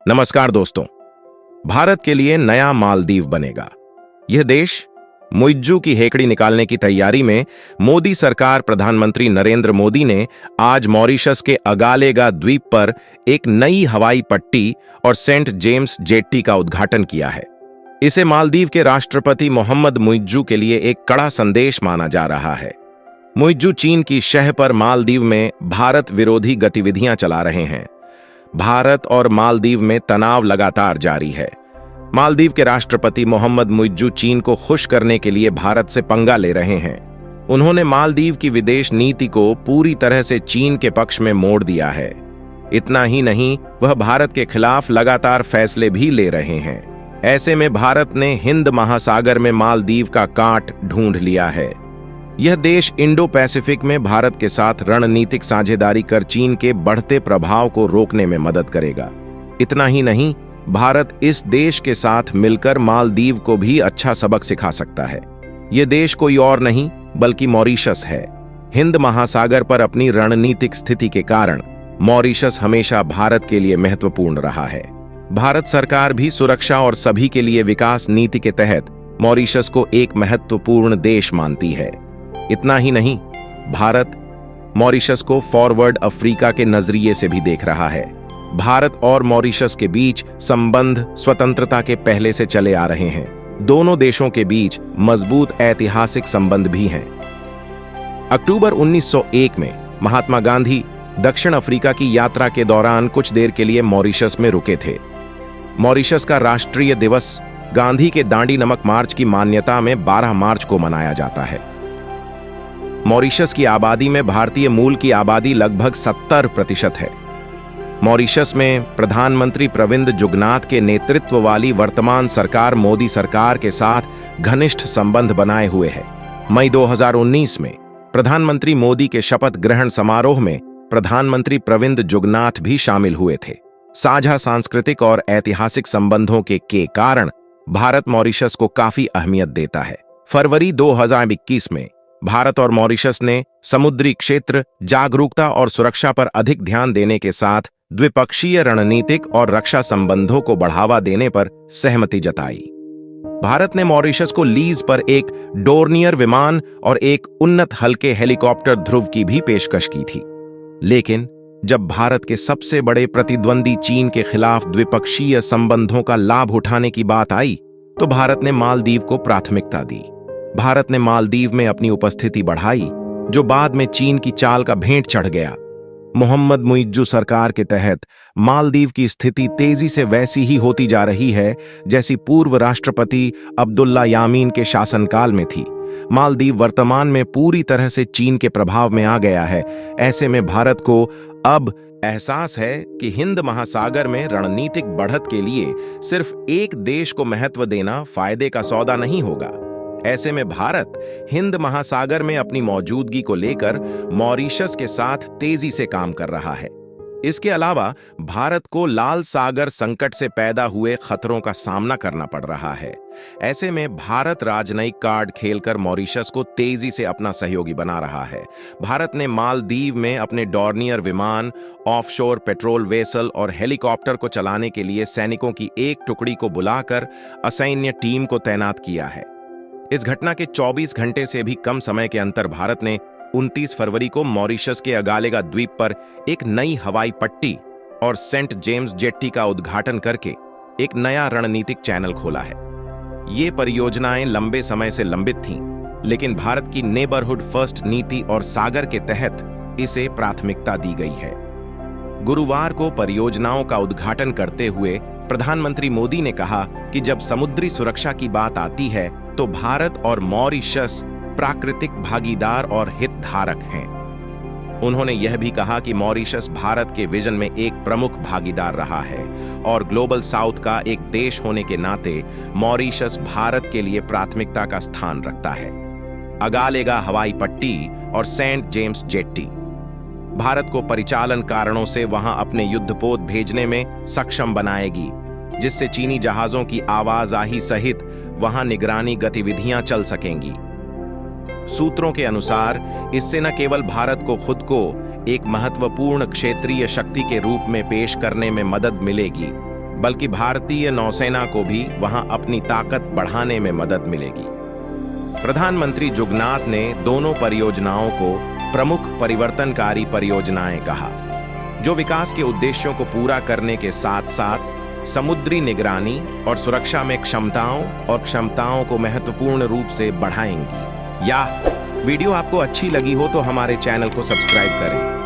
नमस्कार दोस्तों। भारत के लिए नया मालदीव बनेगा। यह देश मुइज्जू की हेकड़ी निकालने की तैयारी में मोदी सरकार प्रधानमंत्री नरेंद्र मोदी ने आज मॉरिशस के अगालेगा द्वीप पर एक नई हवाई पट्टी और सेंट जेम्स जेट्टी का उद्घाटन किया है। इसे मालदीव के राष्ट्रपति मोहम्मद मुइज्जू के लिए एक कड़ा संदेश माना जा रहा है। मुइज्जू चीन की शह पर मालदीव में भारत विरोधी गतिविधियां चला रहे हैं। भारत और मालदीव में तनाव लगातार जारी है। मालदीव के राष्ट्रपति मोहम्मद मुइज्जू चीन को खुश करने के लिए भारत से पंगा ले रहे हैं। उन्होंने मालदीव की विदेश नीति को पूरी तरह से चीन के पक्ष में मोड़ दिया है। इतना ही नहीं, वह भारत के खिलाफ लगातार फैसले भी ले रहे हैं। ऐसे में भारत ने हिंद महासागर में मालदीव का कांट ढूंढ लिया है। यह देश इंडो पैसिफिक में भारत के साथ रणनीतिक साझेदारी कर चीन के बढ़ते प्रभाव को रोकने में मदद करेगा। इतना ही नहीं, भारत इस देश के साथ मिलकर मालदीव को भी अच्छा सबक सिखा सकता है। यह देश कोई और नहीं बल्कि मॉरिशस है। हिंद महासागर पर अपनी रणनीतिक स्थिति के कारण मॉरिशस हमेशा भारत के लिए महत्वपूर्ण रहा है। भारत सरकार भी सुरक्षा और सभी के लिए विकास नीति के तहत मॉरिशस को एक महत्वपूर्ण देश मानती है। इतना ही नहीं, भारत मॉरिशस को फॉरवर्ड अफ्रीका के नजरिए से भी देख रहा है। भारत और मॉरिशस के बीच संबंध स्वतंत्रता के पहले से चले आ रहे हैं। दोनों देशों के बीच मजबूत ऐतिहासिक संबंध भी हैं। अक्टूबर 1901 में महात्मा गांधी दक्षिण अफ्रीका की यात्रा के दौरान कुछ देर के लिए मॉरिशस में रुके थे। मॉरिशस का राष्ट्रीय दिवस गांधी के दांडी नमक मार्च की मान्यता में 12 मार्च को मनाया जाता है। मॉरिशस की आबादी में भारतीय मूल की आबादी लगभग 70% है। मॉरिशस में प्रधानमंत्री प्रविंद जुगनाथ के नेतृत्व वाली वर्तमान सरकार मोदी सरकार के साथ घनिष्ठ संबंध बनाए हुए है। मई 2019 में प्रधानमंत्री मोदी के शपथ ग्रहण समारोह में प्रधानमंत्री प्रविंद जुगनाथ भी शामिल हुए थे। साझा सांस्कृतिक और ऐतिहासिक संबंधों के कारण भारत मॉरिशस को काफी अहमियत देता है। फरवरी 2021 में भारत और मॉरिशस ने समुद्री क्षेत्र, जागरूकता और सुरक्षा पर अधिक ध्यान देने के साथ द्विपक्षीय रणनीतिक और रक्षा संबंधों को बढ़ावा देने पर सहमति जताई। भारत ने मॉरिशस को लीज पर एक डोर्नियर विमान और एक उन्नत हल्के हेलीकॉप्टर ध्रुव की भी पेशकश की थी। लेकिन जब भारत के सबसे बड़े प्रतिद्वंदी चीन के खिलाफ द्विपक्षीय संबंधों का लाभ उठाने की बात आई, तो भारत ने मालदीव को प्राथमिकता दी। भारत ने मालदीव में अपनी उपस्थिति बढ़ाई, जो बाद में चीन की चाल का भेंट चढ़ गया। मोहम्मद मुइज्जू सरकार के तहत मालदीव की स्थिति तेजी से वैसी ही होती जा रही है जैसी पूर्व राष्ट्रपति अब्दुल्ला यामीन के शासनकाल में थी। मालदीव वर्तमान में पूरी तरह से चीन के प्रभाव में आ गया है। ऐसे में भारत को अब एहसास है कि हिंद महासागर में रणनीतिक बढ़त के लिए सिर्फ एक देश को महत्व देना फायदे का सौदा नहीं होगा। ऐसे में भारत हिंद महासागर में अपनी मौजूदगी को लेकर मॉरिशस के साथ तेजी से काम कर रहा है। इसके अलावा भारत को लाल सागर संकट से पैदा हुए खतरों का सामना करना पड़ रहा है। ऐसे में भारत राजनयिक कार्ड खेलकर मॉरिशस को तेजी से अपना सहयोगी बना रहा है। भारत ने मालदीव में अपने डॉर्नियर विमान, ऑफशोर पेट्रोल वेसल और हेलीकॉप्टर को चलाने के लिए सैनिकों की एक टुकड़ी को बुलाकर असैन्य टीम को तैनात किया है। इस घटना के 24 घंटे से भी कम समय के अंतर भारत ने 29 फरवरी को मॉरिशस के अगालेगा द्वीप पर एक नई हवाई पट्टी और सेंट जेम्स जेट्टी का उद्घाटन करके एक नया रणनीतिक चैनल खोला है। ये परियोजनाएं लंबे समय से लंबित थीं, लेकिन भारत की नेबरहुड फर्स्ट नीति और सागर के तहत इसे प्राथमिकता दी गई है। गुरुवार को परियोजनाओं का उद्घाटन करते हुए प्रधानमंत्री मोदी ने कहा कि जब समुद्री सुरक्षा की बात आती है तो भारत और मॉरिशस प्राकृतिक भागीदार और हितधारक हैं। उन्होंने यह भी कहा कि मॉरिशस भारत के विजन में एक प्रमुख भागीदार रहा है और ग्लोबल साउथ का एक देश होने के नाते मॉरिशस भारत के लिए प्राथमिकता का स्थान रखता है। अगालेगा हवाई पट्टी और सेंट जेम्स जेट्टी भारत को परिचालन कारणों से वहां अपने युद्धपोत भेजने में सक्षम बनाएगी, जिससे चीनी जहाजों की आवाजाही सहित वहां निगरानी गतिविधियां चल सकेंगी। सूत्रों के अनुसार इससे न केवल भारत को खुद को एक महत्वपूर्ण क्षेत्रीय शक्ति के रूप में पेश करने में मदद मिलेगी, बल्कि भारतीय नौसेना को भी वहां अपनी ताकत बढ़ाने में मदद मिलेगी। प्रधानमंत्री जुगनाथ ने दोनों परियोजनाओं को प्रमुख परिवर्तनकारी परियोजनाएं कहा, जो विकास के उद्देश्यों को पूरा करने के साथ साथ समुद्री निगरानी और सुरक्षा में क्षमताओं को महत्वपूर्ण रूप से बढ़ाएंगी। या वीडियो आपको अच्छी लगी हो तो हमारे चैनल को सब्सक्राइब करें।